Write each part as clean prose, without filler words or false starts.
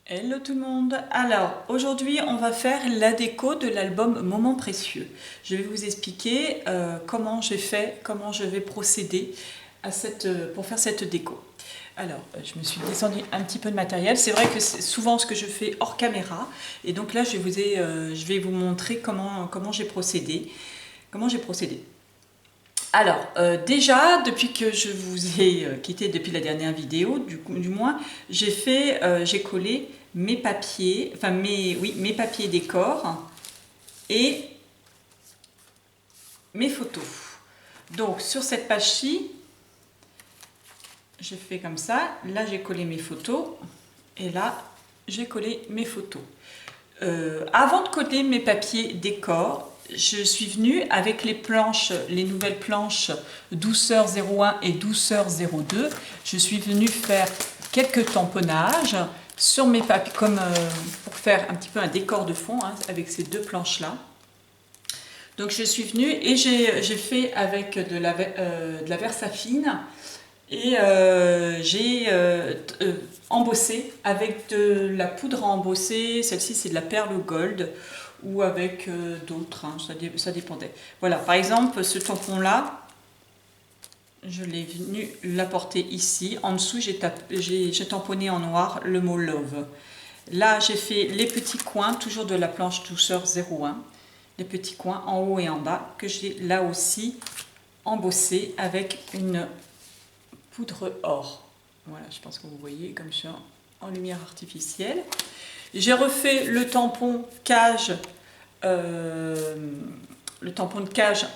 Hello tout le monde. Alors aujourd'hui on va faire la déco de l'album Moments précieux. Je vais vous expliquer comment j'ai fait, comment je vais procéder pour faire cette déco. Alors je me suis descendue un petit peu de matériel. C'est vrai que c'est souvent ce que je fais hors caméra et donc là je vais vous montrer comment j'ai procédé. Alors, déjà, depuis que je vous ai quitté depuis la dernière vidéo, du moins, j'ai collé mes papiers, mes papiers décors et mes photos. Donc, sur cette page-ci, j'ai fait comme ça. Là, j'ai collé mes photos et là, j'ai collé mes photos. Avant de coller mes papiers décors, je suis venue avec les nouvelles planches Douceur 01 et Douceur 02. Je suis venue faire quelques tamponnages sur mes papiers, pour faire un petit peu un décor de fond avec ces deux planches-là. Donc je suis venue et j'ai fait avec de la Versafine et j'ai embossé avec de la poudre à embosser. Celle-ci c'est de la perle gold ou avec d'autres, ça dépendait. Voilà, par exemple ce tampon là, je l'ai venu l'apporter ici. En dessous j'ai tamponné en noir le mot love. Là j'ai fait les petits coins, toujours de la planche Douceur 01, les petits coins en haut et en bas que j'ai là aussi embossé avec une poudre or. Voilà, je pense que vous voyez comme ça en lumière artificielle. J'ai refait le tampon cage,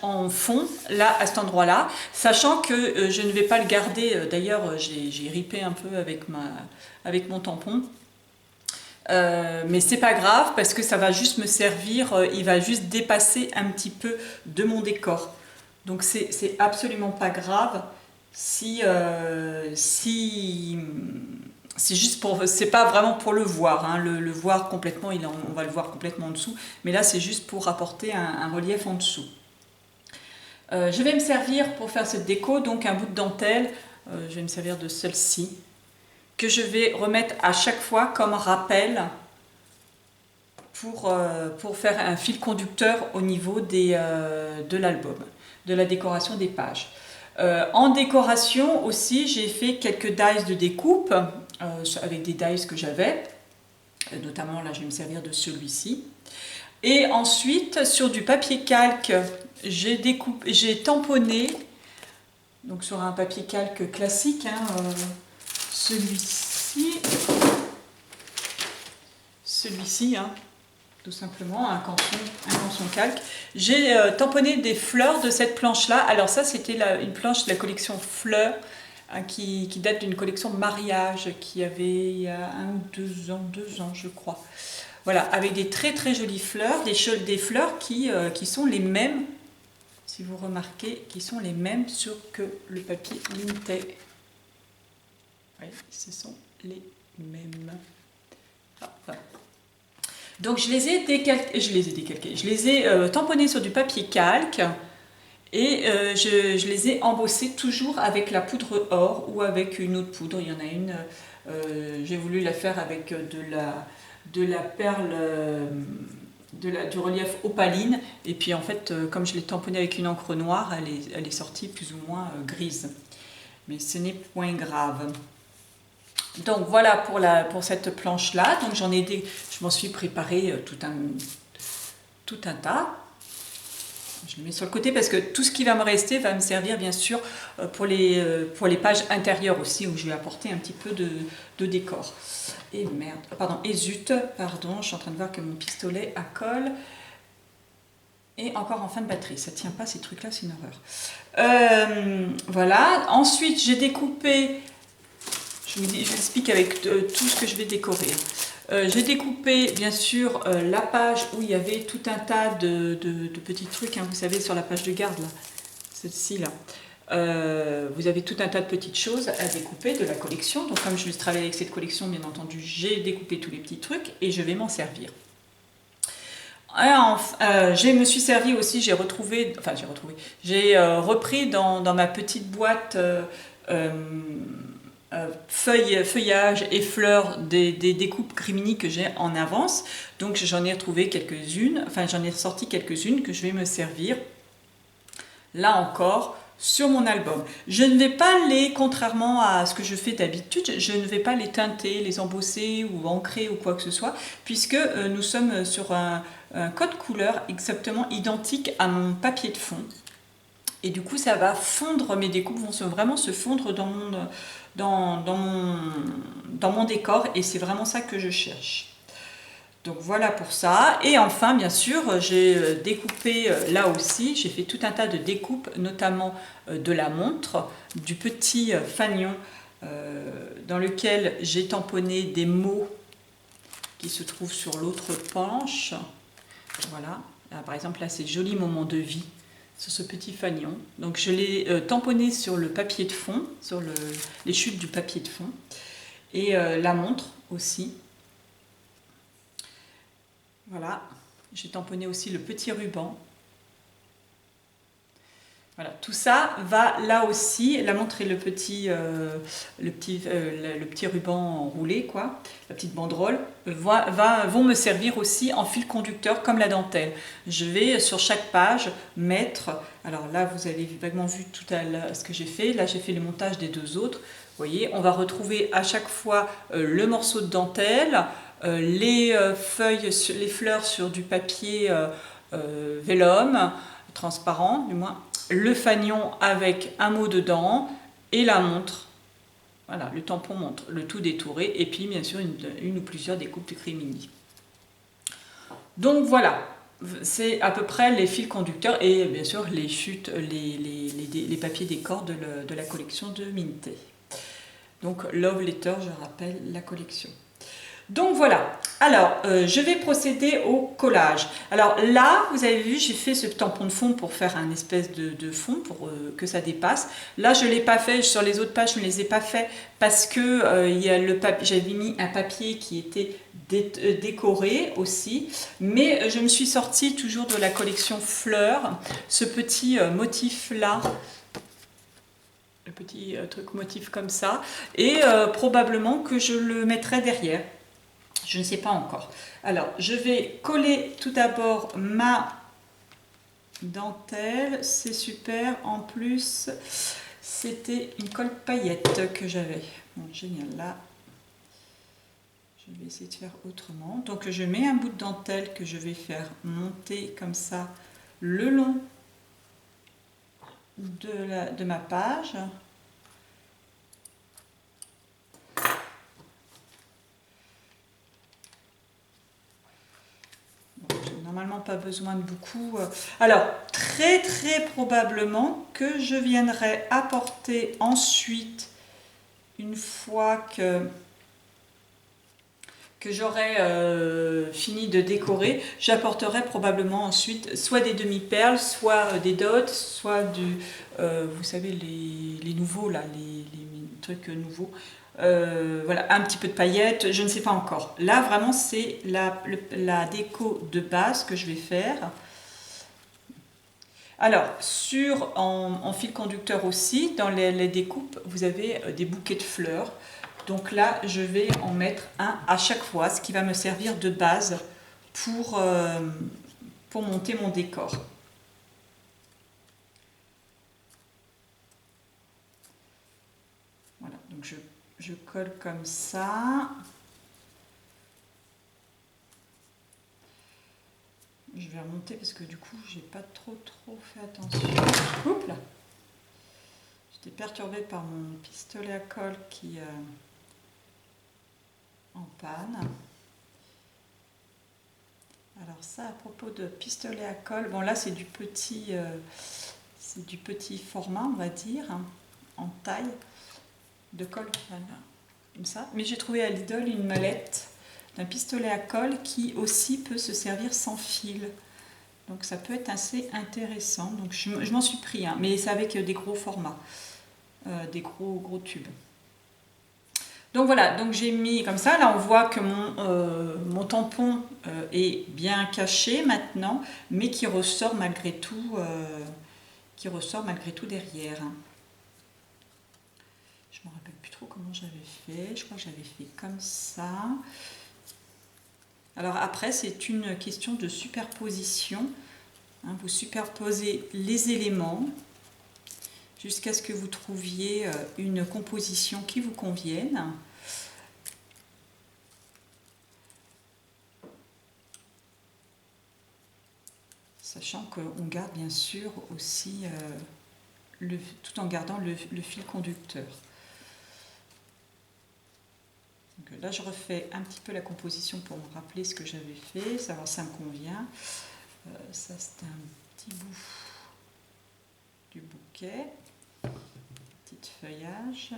en fond, là, à cet endroit-là, sachant que je ne vais pas le garder. D'ailleurs, j'ai ripé un peu avec mon tampon. Mais c'est pas grave parce que ça va juste me servir, il va juste dépasser un petit peu de mon décor. Donc c'est absolument pas grave si c'est juste pour, c'est pas vraiment pour le voir, hein, le voir complètement, on va le voir complètement en dessous, mais là c'est juste pour apporter un relief en dessous. Je vais me servir pour faire cette déco, donc un bout de dentelle, je vais me servir de celle-ci, que je vais remettre à chaque fois comme rappel pour faire un fil conducteur au niveau de l'album, de la décoration des pages. En décoration aussi, j'ai fait quelques dies de découpe avec des dies que j'avais. Notamment, là, je vais me servir de celui-ci. Et ensuite, sur du papier calque, j'ai tamponné, donc sur un papier calque classique, celui-ci, tout simplement, un canson calque. J'ai tamponné des fleurs de cette planche-là. Alors ça, c'était une planche de la collection Fleurs, qui date d'une collection mariage qui avait il y a 1 ou 2 ans, je crois. Voilà, avec des très très jolies fleurs, des fleurs qui sont les mêmes, si vous remarquez, qui sont les mêmes que le papier Linté. Oui, ce sont les mêmes. Donc je les ai décalqués, je les ai tamponnés sur du papier calque et je les ai embossés toujours avec la poudre or ou avec une autre poudre. Il y en a une, j'ai voulu la faire avec de la perle, du relief opaline, et puis en fait comme je l'ai tamponné avec une encre noire, elle est sortie plus ou moins grise. Mais ce n'est point grave. Donc voilà pour cette planche là. Donc je m'en suis préparé tout un tas. Je le mets sur le côté parce que tout ce qui va me rester va me servir bien sûr pour les pages intérieures aussi, où je vais apporter un petit peu de décor. Et merde, pardon, et zut, pardon, je suis en train de voir que mon pistolet à colle est encore en fin de batterie. Ça tient pas, ces trucs là, c'est une horreur. Voilà, ensuite j'ai découpé. Je vous explique avec tout ce que je vais décorer. J'ai découpé bien sûr la page où il y avait tout un tas de petits trucs, vous savez, sur la page de garde, celle-ci là. Vous avez tout un tas de petites choses à découper de la collection. Donc comme je vais travailler avec cette collection, bien entendu, j'ai découpé tous les petits trucs et je vais m'en servir. Je me suis servi aussi, j'ai repris dans ma petite boîte feuillage et fleurs des découpes Grimini que j'ai en avance. Donc j'en ai retrouvé quelques-unes, enfin j'en ai ressorti quelques-unes que je vais me servir là encore sur mon album. Je ne vais pas contrairement à ce que je fais d'habitude, je ne vais pas les teinter, les embosser ou ancrer ou quoi que ce soit, puisque nous sommes sur un code couleur exactement identique à mon papier de fond. Et du coup, ça va fondre, mes découpes vont vraiment se fondre dans mon décor, et c'est vraiment ça que je cherche. Donc voilà pour ça. Et enfin, bien sûr, j'ai découpé là aussi, j'ai fait tout un tas de découpes, notamment de la montre, du petit fanion dans lequel j'ai tamponné des mots qui se trouvent sur l'autre planche. Voilà. Là, par exemple, là, c'est joli moment de vie sur ce petit fanion. Donc je l'ai tamponné sur le papier de fond, sur les chutes du papier de fond. Et la montre aussi. Voilà, j'ai tamponné aussi le petit ruban. Voilà, tout ça va là aussi, la montre et le petit ruban enroulé, quoi, la petite banderole, vont me servir aussi en fil conducteur comme la dentelle. Je vais sur chaque page mettre, alors là vous avez vaguement vu tout à l'heure ce que j'ai fait, là j'ai fait le montage des deux autres. Vous voyez, on va retrouver à chaque fois le morceau de dentelle, les fleurs sur du papier vélum, transparent du moins, le fanion avec un mot dedans et la montre, voilà, le tampon montre, le tout détouré, et puis bien sûr une ou plusieurs découpes de Grimini. Donc voilà, c'est à peu près les fils conducteurs et bien sûr les chutes, les papiers décors de la collection de Minté. Donc Love Letter, je rappelle la collection. Donc voilà, alors je vais procéder au collage. Alors là, vous avez vu, j'ai fait ce tampon de fond pour faire un espèce de fond pour que ça dépasse. Là, je ne l'ai pas fait, sur les autres pages, je ne les ai pas fait parce que j'avais mis un papier qui était décoré aussi. Mais je me suis sortie toujours de la collection Fleurs, ce petit motif-là. Le petit truc motif comme ça. Et probablement que je le mettrai derrière. Je ne sais pas encore. Alors, je vais coller tout d'abord ma dentelle. C'est super. En plus, c'était une colle paillette que j'avais. Bon, génial. Là, je vais essayer de faire autrement. Donc, je mets un bout de dentelle que je vais faire monter comme ça le long de ma page. Normalement pas besoin de beaucoup. Alors très probablement que je viendrai apporter ensuite, une fois que j'aurai fini de décorer, j'apporterai probablement ensuite soit des demi-perles, soit des dots, soit vous savez les nouveaux là, les trucs nouveaux. Voilà, un petit peu de paillettes, je ne sais pas encore. Là, vraiment, c'est la déco de base que je vais faire. Alors, en fil conducteur aussi, dans les découpes, vous avez des bouquets de fleurs. Donc là, je vais en mettre un à chaque fois, ce qui va me servir de base pour monter mon décor. Voilà, donc je colle comme ça. Je vais remonter parce que du coup, j'ai pas trop fait attention. Oups là. J'étais perturbée par mon pistolet à colle qui est en panne. Alors ça, à propos de pistolet à colle, bon là c'est du petit format, on va dire, hein, en taille de colle, voilà, comme ça. Mais j'ai trouvé à Lidl une mallette d'un pistolet à colle qui aussi peut se servir sans fil. Donc ça peut être assez intéressant. Donc je m'en suis pris, hein, mais c'est avec des gros formats, des gros tubes. Donc voilà, donc j'ai mis comme ça. Là on voit que mon tampon est bien caché maintenant, mais qui ressort malgré tout, derrière. Je me rappelle plus trop comment j'avais fait. Je crois que j'avais fait comme ça. Alors après, c'est une question de superposition. Hein, vous superposez les éléments jusqu'à ce que vous trouviez une composition qui vous convienne. Sachant qu'on garde bien sûr aussi, tout en gardant le fil conducteur. Donc là, je refais un petit peu la composition pour me rappeler ce que j'avais fait, savoir si ça me convient. Ça, c'est un petit bout du bouquet, petit feuillage.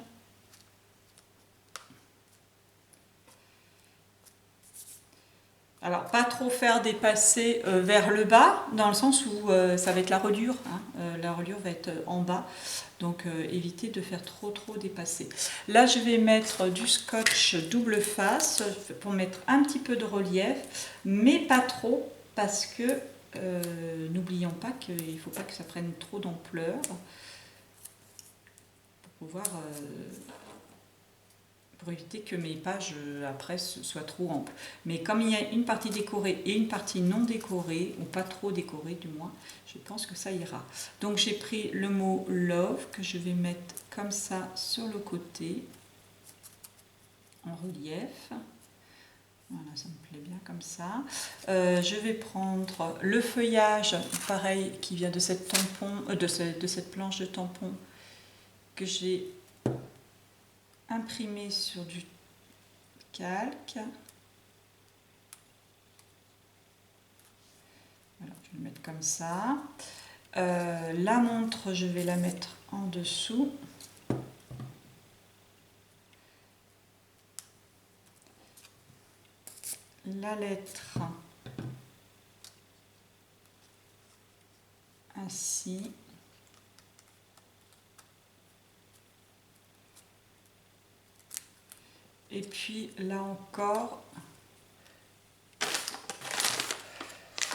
Alors, pas trop faire dépasser vers le bas, dans le sens où ça va être la reliure. Hein, la reliure va être en bas, donc évitez de faire trop dépasser. Là, je vais mettre du scotch double face pour mettre un petit peu de relief, mais pas trop, parce que n'oublions pas qu'il ne faut pas que ça prenne trop d'ampleur pour pouvoir... pour éviter que mes pages après soient trop amples. Mais comme il y a une partie décorée et une partie non décorée, ou pas trop décorée du moins, je pense que ça ira. Donc j'ai pris le mot love que je vais mettre comme ça sur le côté, en relief. Voilà, ça me plaît bien comme ça. Je vais prendre le feuillage, pareil, qui vient de cette tampon, de cette planche de tampon que j'ai imprimé sur du calque. Voilà, je vais le mettre comme ça. La montre, je vais la mettre en dessous. La lettre, ainsi. Et puis là encore,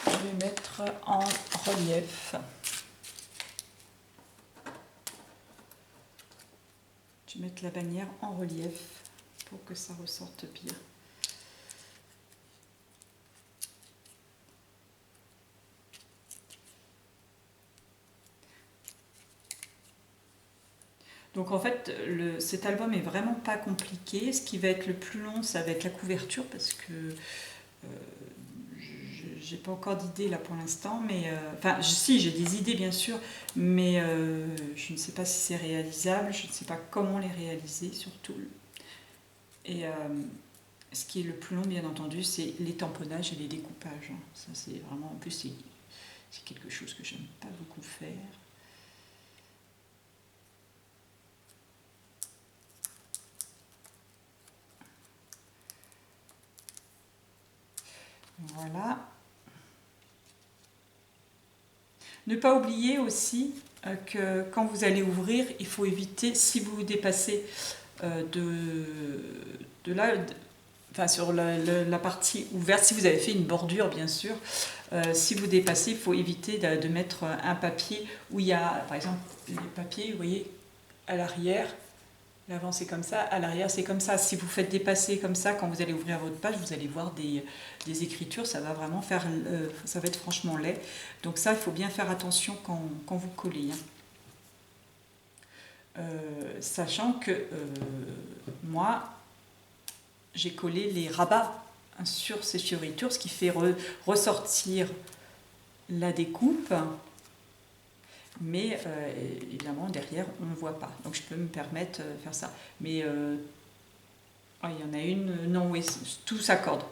je vais mettre en relief. Je vais mettre la bannière en relief pour que ça ressorte bien. Donc en fait, cet album est vraiment pas compliqué. Ce qui va être le plus long, ça va être la couverture, parce que j'ai pas encore d'idée là pour l'instant, mais enfin si, j'ai des idées bien sûr, mais je ne sais pas si c'est réalisable, je ne sais pas comment les réaliser surtout. Et ce qui est le plus long, bien entendu, c'est les tamponnages et les découpages. Ça c'est vraiment, en plus c'est quelque chose que j'aime pas beaucoup faire. Voilà. Ne pas oublier aussi que quand vous allez ouvrir, il faut éviter, si vous dépassez de là, enfin sur la partie ouverte, si vous avez fait une bordure bien sûr, si vous dépassez, il faut éviter de mettre un papier où il y a, par exemple, les papiers, vous voyez, à l'arrière. L'avant c'est comme ça, à l'arrière c'est comme ça. Si vous faites dépasser comme ça, quand vous allez ouvrir votre page, vous allez voir des écritures, ça va vraiment faire, ça va être franchement laid. Donc ça, il faut bien faire attention quand vous collez. Hein. Sachant que moi, j'ai collé les rabats sur ces fioritures, ce qui fait ressortir la découpe. Mais évidemment derrière on ne voit pas, donc je peux me permettre de faire ça, mais oh, il y en a une, non, oui, tout s'accorde,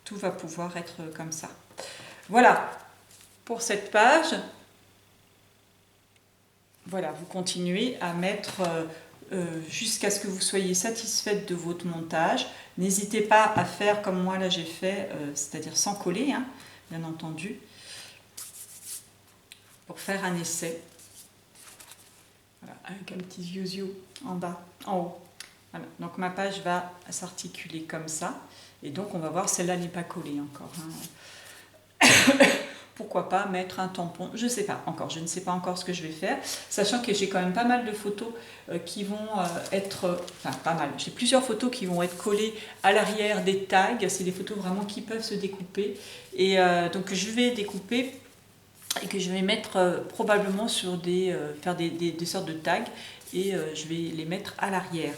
tout va pouvoir être comme ça. Voilà pour cette page. Voilà, vous continuez à mettre jusqu'à ce que vous soyez satisfaite de votre montage. N'hésitez pas à faire comme moi là j'ai fait, c'est-à-dire sans coller, hein, bien entendu, pour faire un essai. Voilà, avec un petit ziou en bas, en haut. Voilà. Donc ma page va s'articuler comme ça. Et donc on va voir, celle-là n'est pas collée encore. Hein. pourquoi pas mettre un tampon, je sais pas encore, je ne sais pas encore ce que je vais faire, sachant que j'ai quand même pas mal de photos qui vont être, enfin pas mal, j'ai plusieurs photos qui vont être collées à l'arrière des tags, c'est des photos vraiment qui peuvent se découper, et donc je vais découper et que je vais mettre probablement sur faire des sortes de tags, et je vais les mettre à l'arrière.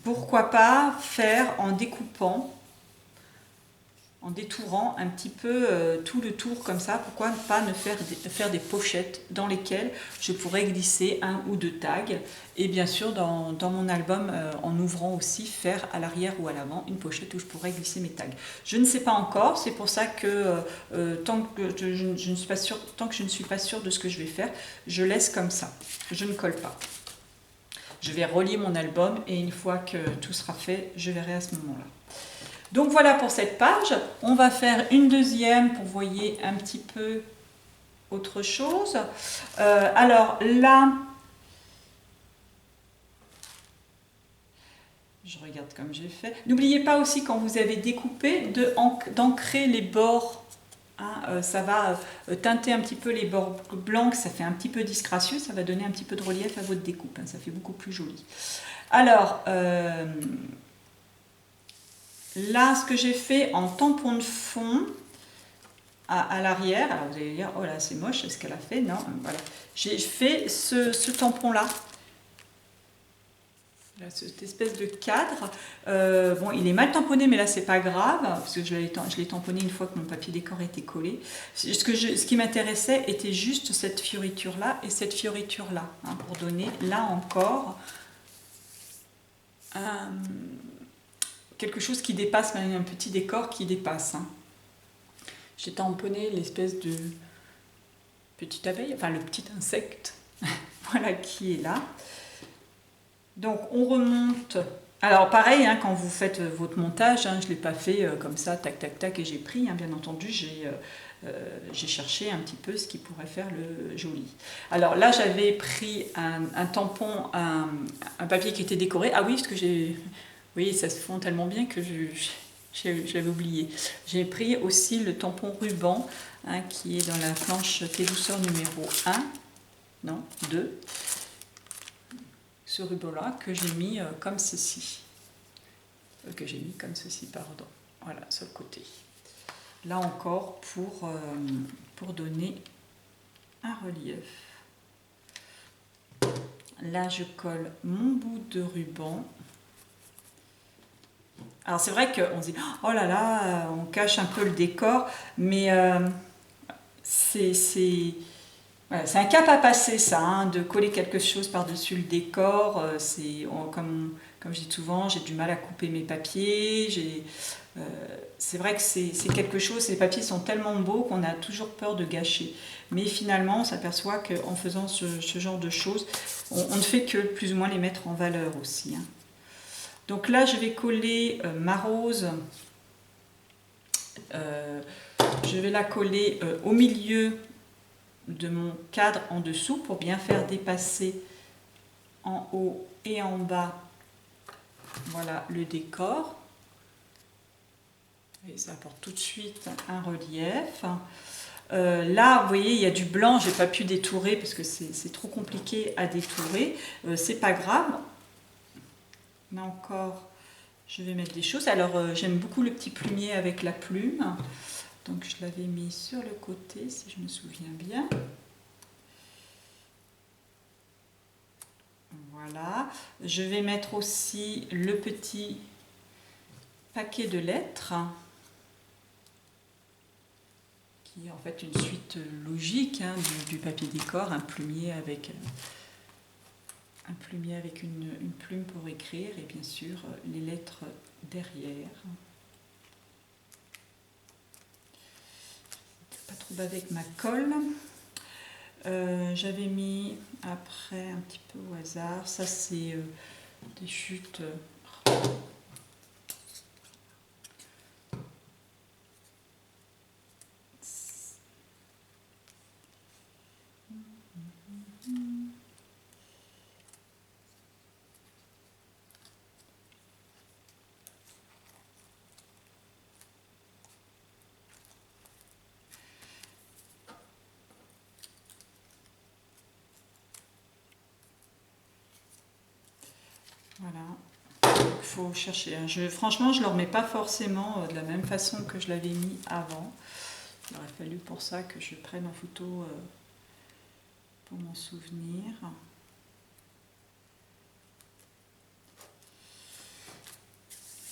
Pourquoi pas faire en découpant, en détourant un petit peu tout le tour comme ça, pourquoi pas ne faire des pochettes dans lesquelles je pourrais glisser un ou deux tags, et bien sûr dans mon album, en ouvrant aussi, faire à l'arrière ou à l'avant une pochette où je pourrais glisser mes tags. Je ne sais pas encore, c'est pour ça que tant que je ne suis pas sûre, tant que je ne suis pas sûre de ce que je vais faire, je laisse comme ça, je ne colle pas. Je vais relier mon album, et une fois que tout sera fait, je verrai à ce moment-là. Donc voilà pour cette page. On va faire une deuxième pour voyer un petit peu autre chose. Alors là, je regarde comme j'ai fait. N'oubliez pas aussi, quand vous avez découpé, d'ancrer les bords. Hein, ça va teinter un petit peu les bords blancs, ça fait un petit peu disgracieux, ça va donner un petit peu de relief à votre découpe, hein, ça fait beaucoup plus joli. Alors, là, ce que j'ai fait en tampon de fond à l'arrière, alors vous allez dire, oh là, c'est moche, est-ce qu'elle a fait? Non, voilà. J'ai fait ce tampon-là, cette espèce de cadre. Bon, il est mal tamponné, mais là, c'est pas grave, parce que je l'ai tamponné une fois que mon papier décor était collé. Ce qui m'intéressait était juste cette fioriture-là et cette fioriture-là, hein, pour donner, là encore, quelque chose qui dépasse, un petit décor qui dépasse. Hein. J'ai tamponné l'espèce de petite abeille, enfin le petit insecte, voilà, qui est là. Donc on remonte. Alors pareil, hein, quand vous faites votre montage, hein, je ne l'ai pas fait comme ça, tac tac tac, et j'ai pris, hein, bien entendu, j'ai cherché un petit peu ce qui pourrait faire le joli. Alors là, j'avais pris un tampon, un papier qui était décoré. Ah oui, parce que j'ai... Oui, ça se fond tellement bien que je l'avais oublié. J'ai pris aussi le tampon ruban, hein, qui est dans la planche Tes douceurs numéro 1, non, 2. Ce ruban-là que j'ai mis comme ceci. Pardon. Voilà, sur le côté. Là encore, pour donner un relief. Là, je colle mon bout de ruban. Alors c'est vrai qu'on se dit, oh là là, on cache un peu le décor, mais c'est voilà, un cap à passer, ça, hein, de coller quelque chose par-dessus le décor. Comme je dis souvent, j'ai du mal à couper mes papiers. C'est vrai que c'est quelque chose, les papiers sont tellement beaux qu'on a toujours peur de gâcher. Mais finalement, on s'aperçoit qu'en faisant ce genre de choses, on ne fait que plus ou moins les mettre en valeur aussi. Hein. Donc là, je vais coller ma rose. Je vais la coller au milieu de mon cadre en dessous pour bien faire dépasser en haut et en bas, voilà, le décor. Et ça apporte tout de suite un relief. Là, vous voyez, il y a du blanc, j'ai pas pu détourer parce que c'est trop compliqué à détourer. C'est pas grave. Là encore, je vais mettre des choses. Alors, j'aime beaucoup le petit plumier avec la plume. Donc, je l'avais mis sur le côté, si je me souviens bien. Voilà. Je vais mettre aussi le petit paquet de lettres, qui est en fait une suite logique, hein, du papier décor, un plumier avec une plume pour écrire, et bien sûr les lettres derrière. Pas trop avec ma colle. J'avais mis après un petit peu au hasard, ça c'est des chutes. faut chercher. Franchement, je ne le remets pas forcément de la même façon que je l'avais mis avant. Il aurait fallu pour ça que je prenne en photo pour m'en souvenir.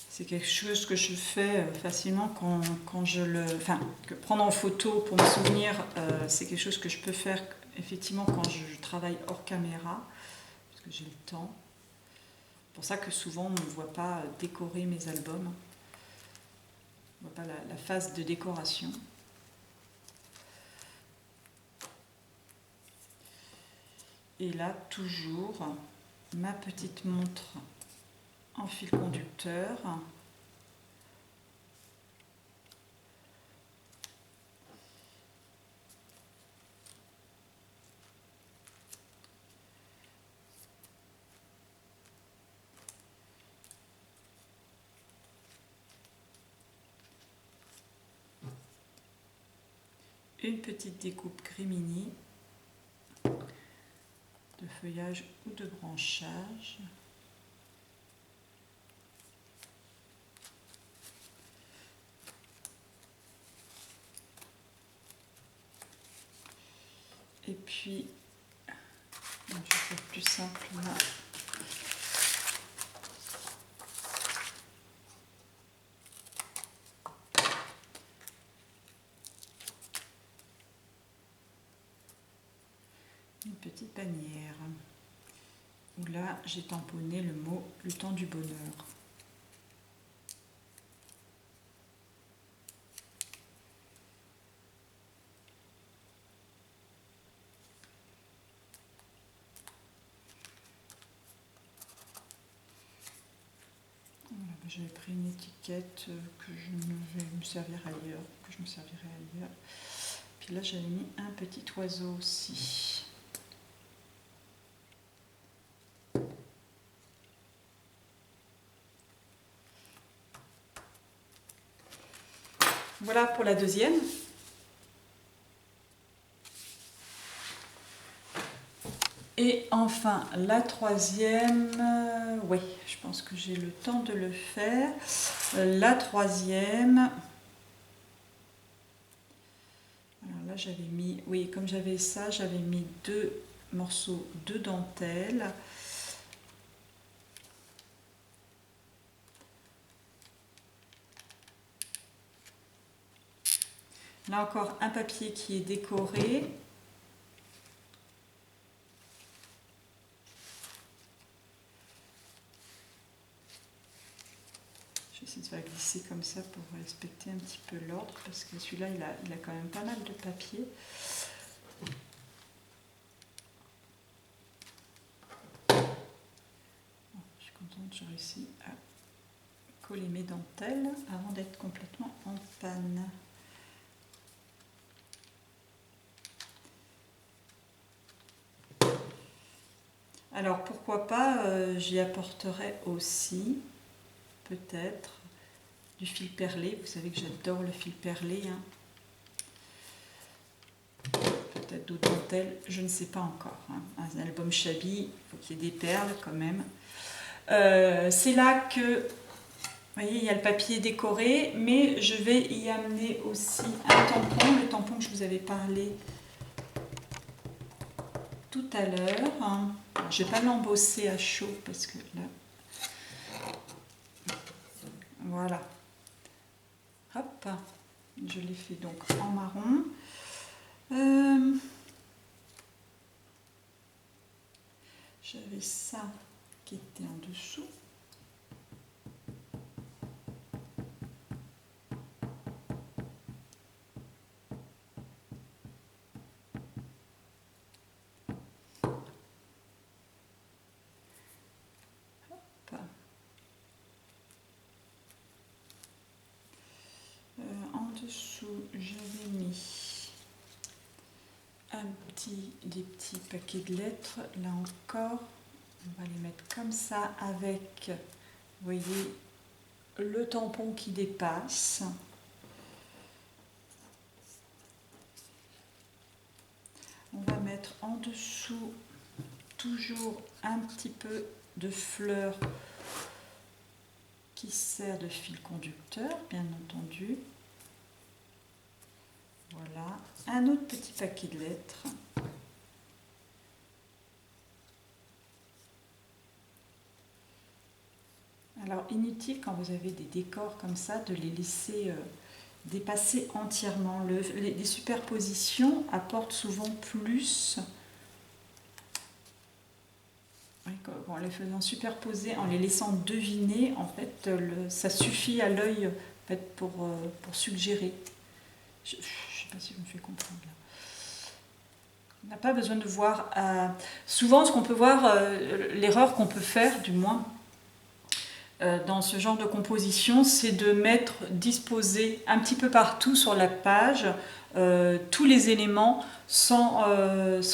C'est quelque chose que je fais facilement quand je le... Enfin, que prendre en photo pour me souvenir, c'est quelque chose que je peux faire effectivement quand je travaille hors caméra, parce que j'ai le temps. C'est pour ça que souvent on ne me voit pas décorer mes albums. On ne voit pas la phase de décoration. Et là, toujours, ma petite montre en fil conducteur. Une petite découpe Grimini de feuillage ou de branchage. Et puis, je vais faire plus simple là. Une petite bannière où là j'ai tamponné le mot le temps du bonheur. Voilà, j'avais pris une étiquette que je vais me servir ailleurs, que je me servirai ailleurs. Puis là j'avais mis un petit oiseau aussi. Voilà pour la deuxième. Et enfin la troisième, oui, je pense que j'ai le temps de le faire. La troisième, alors là j'avais mis, oui, comme j'avais ça, j'avais mis 2 morceaux de dentelle. Là encore un papier qui est décoré. Je vais essayer de faire glisser comme ça pour respecter un petit peu l'ordre, parce que celui-là il a quand même pas mal de papier. Je suis contente, j'ai réussi à coller mes dentelles avant d'être complètement en panne. Alors pourquoi pas, j'y apporterai aussi peut-être du fil perlé. Vous savez que j'adore le fil perlé. Hein. Peut-être d'autres dentelles, je ne sais pas encore. Hein. Un album Shabby, il faut qu'il y ait des perles quand même. C'est là que, vous voyez, il y a le papier décoré, mais je vais y amener aussi un tampon, le tampon que je vous avais parlé tout à l'heure. Je ne vais pas l'embosser à chaud parce que là, voilà. Hop, je l'ai fait donc en marron. J'avais ça qui était en dessous. En dessous, j'avais mis des petits paquets de lettres. Là encore, on va les mettre comme ça avec, vous voyez, le tampon qui dépasse. On va mettre en dessous toujours un petit peu de fleurs qui sert de fil conducteur, bien entendu. Voilà, un autre petit paquet de lettres. Alors, inutile quand vous avez des décors comme ça de les laisser dépasser entièrement. Les superpositions apportent souvent plus. En les faisant superposer, en les laissant deviner, en fait, ça suffit à l'œil en fait, pour suggérer. Je ne sais pas si je me fais comprendre là. On n'a pas besoin de voir. Souvent, ce qu'on peut voir, l'erreur qu'on peut faire, du moins, dans ce genre de composition, c'est de disposer un petit peu partout sur la page tous les éléments sans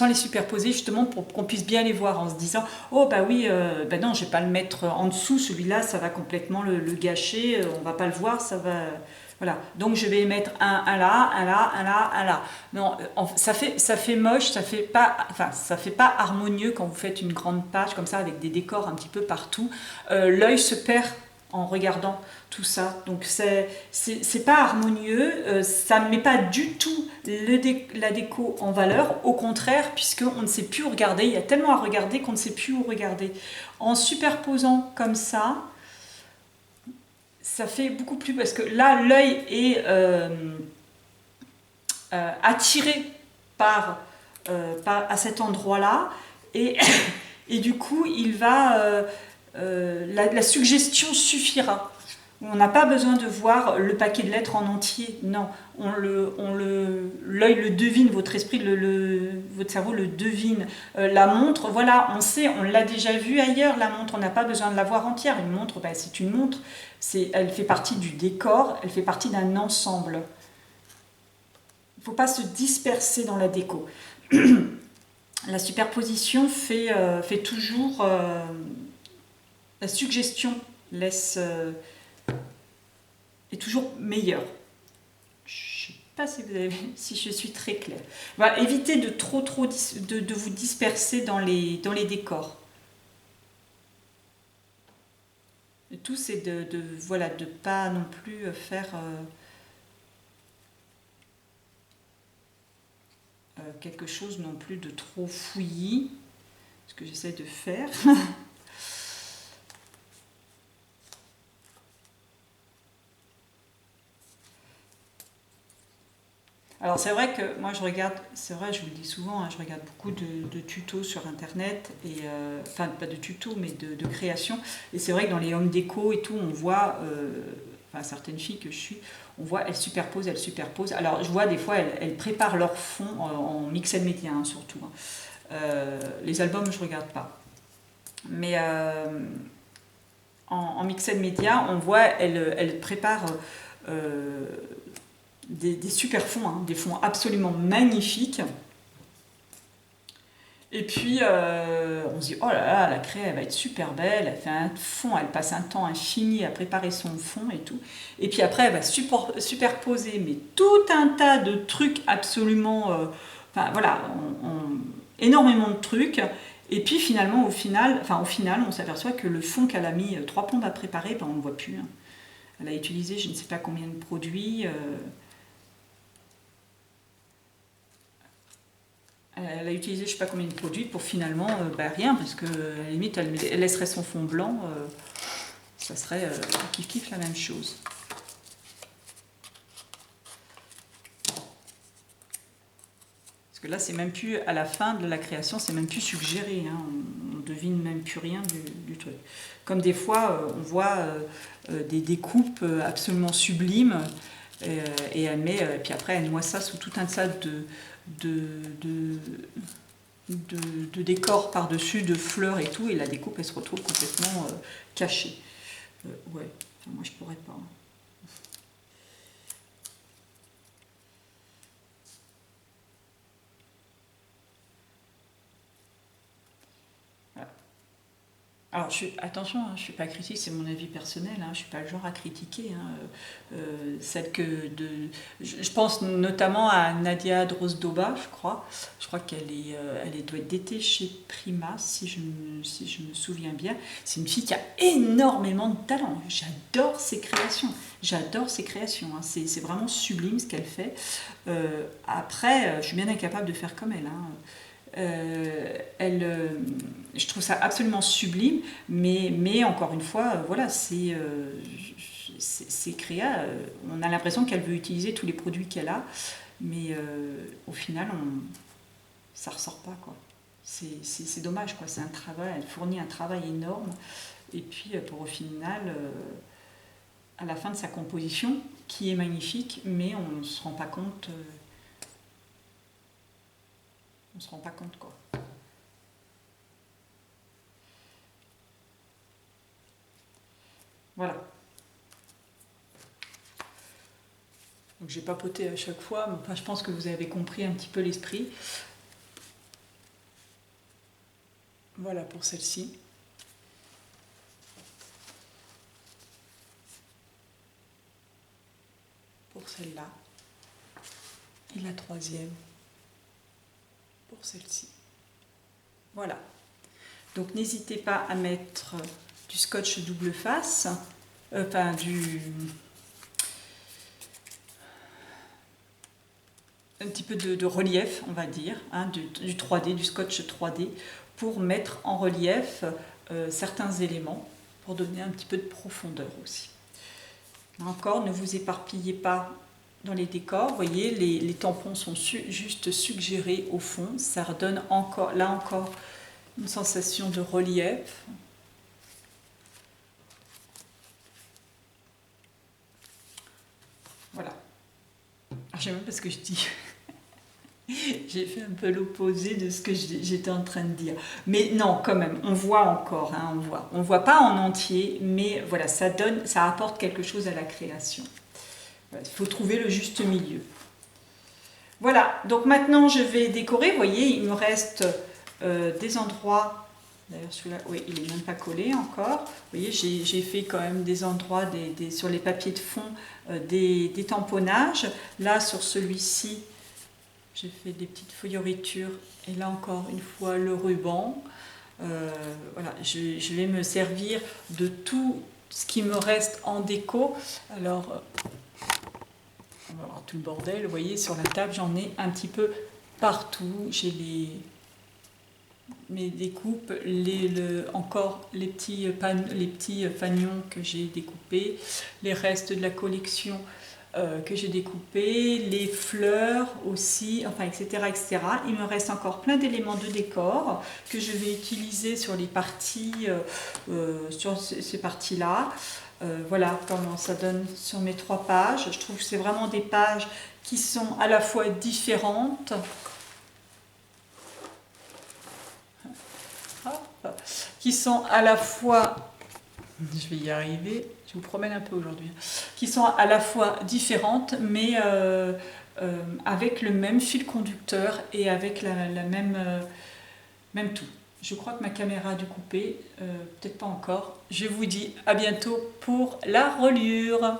les superposer, justement pour qu'on puisse bien les voir en se disant oh bah oui, bah non, je vais pas le mettre en dessous, celui-là ça va complètement le gâcher, on va pas le voir, ça va... Voilà, donc je vais mettre un là, un là, un là, un là. Non, ça fait moche, ça fait pas harmonieux quand vous faites une grande page comme ça avec des décors un petit peu partout. L'œil se perd en regardant tout ça, donc c'est pas harmonieux, ça ne met pas du tout la déco en valeur, au contraire, puisqu'on ne sait plus où regarder, il y a tellement à regarder qu'on ne sait plus où regarder. En superposant comme ça fait beaucoup plus, parce que là l'œil est attiré à cet endroit-là, et du coup il va la suggestion suffira. On n'a pas besoin de voir le paquet de lettres en entier, non. L'œil le devine, votre esprit, votre cerveau le devine. La montre, voilà, on sait, on l'a déjà vu ailleurs, la montre, on n'a pas besoin de la voir entière. Une montre, ben, c'est une montre, elle fait partie du décor, elle fait partie d'un ensemble. Il ne faut pas se disperser dans la déco. La superposition fait toujours... la suggestion est toujours meilleure. Je ne sais pas si je suis très claire. Voilà, évitez de de vous disperser dans les décors. Le tout, c'est de pas non plus faire quelque chose non plus de trop fouillis, ce que j'essaie de faire. Alors c'est vrai que moi je regarde, c'est vrai, je vous le dis souvent, hein, je regarde beaucoup de tutos sur internet, enfin pas de tutos mais de création, et c'est vrai que dans les home déco et tout, on voit, enfin certaines filles que je suis, on voit elles superposent. Alors je vois des fois elles préparent leur fond en mixed media hein, surtout. Hein. Les albums je regarde pas, mais en mixed media on voit elles préparent des super fonds, hein, des fonds absolument magnifiques. Et puis on se dit, oh là là, la créa elle va être super belle, elle fait un fond, elle passe un temps infini à préparer son fond et tout. Et puis après elle va superposer mais tout un tas de trucs absolument, enfin voilà, énormément de trucs. Et puis finalement au final on s'aperçoit que le fond qu'elle a mis 3 plombes à préparer, ben, on ne le voit plus. Hein. Elle a utilisé je ne sais pas combien de produits. Elle a utilisé je ne sais pas combien de produits pour finalement rien, parce que à la limite elle laisserait son fond blanc, ça serait kiff la même chose. Parce que là c'est même plus à la fin de la création, c'est même plus suggéré, hein, on devine même plus rien du truc. Comme des fois on voit des découpes absolument sublimes, et elle met, puis après elle noie ça sous tout un tas de décors par-dessus, de fleurs et tout, et la découpe elle se retrouve complètement cachée. Ouais, enfin, moi je pourrais pas. Hein. Voilà. Alors Alors, attention, hein, je ne suis pas critique, c'est mon avis personnel, hein, je ne suis pas le genre à critiquer. Hein, celle je pense notamment à Nadia Drozdova, je crois. Je crois elle doit être d'été chez Prima, si je me souviens bien. C'est une fille qui a énormément de talent. J'adore ses créations. J'adore ses créations. Hein. C'est vraiment sublime ce qu'elle fait. Après, je suis bien incapable de faire comme elle. Hein. Je trouve ça absolument sublime, mais encore une fois, voilà, c'est créa. On a l'impression qu'elle veut utiliser tous les produits qu'elle a, mais au final, ça ressort pas, quoi. C'est dommage, quoi. C'est un travail. Elle fournit un travail énorme, et puis pour au final, à la fin de sa composition, qui est magnifique, mais on ne se rend pas compte. On se rend pas compte, quoi. Voilà. Donc j'ai papoté à chaque fois, mais enfin, je pense que vous avez compris un petit peu l'esprit. Voilà pour celle-ci. Pour celle-là. Et la troisième. Pour celle-ci. Voilà. Donc n'hésitez pas à mettre du scotch double face, enfin un petit peu de relief, on va dire, hein, du 3D, du scotch 3D, pour mettre en relief certains éléments, pour donner un petit peu de profondeur aussi. Là encore, ne vous éparpillez pas dans les décors. Vous voyez, les tampons sont juste suggérés au fond. Ça redonne encore, là encore, une sensation de relief. Voilà. Alors, j'aime même pas ce que je dis. J'ai fait un peu l'opposé de ce que j'étais en train de dire. Mais non, quand même, on voit encore, hein, on voit. On voit pas en entier, mais voilà, ça apporte quelque chose à la création. Voilà, il faut trouver le juste milieu. Voilà, donc maintenant je vais décorer. Vous voyez, il me reste des endroits. D'ailleurs, celui-là, oui, il n'est même pas collé encore. Vous voyez, j'ai fait quand même des endroits sur les papiers de fond, des tamponnages. Là, sur celui-ci, j'ai fait des petites fioritures. Et là, encore une fois, le ruban. Voilà, je vais me servir de tout ce qui me reste en déco. Alors, on va voir tout le bordel. Vous voyez, sur la table, j'en ai un petit peu partout. J'ai mes découpes, encore les petits fanions que j'ai découpés, les restes de la collection que j'ai découpés, les fleurs aussi, enfin, etc., etc. Il me reste encore plein d'éléments de décor que je vais utiliser sur les parties, sur ces parties-là. Voilà comment ça donne sur mes 3 pages. Je trouve que c'est vraiment des pages qui sont à la fois différentes, qui sont à la fois, je vais y arriver, je vous promène un peu aujourd'hui, qui sont à la fois différentes, mais avec le même fil conducteur et avec la même tout. Je crois que ma caméra a dû couper, peut-être pas encore. Je vous dis à bientôt pour la reliure.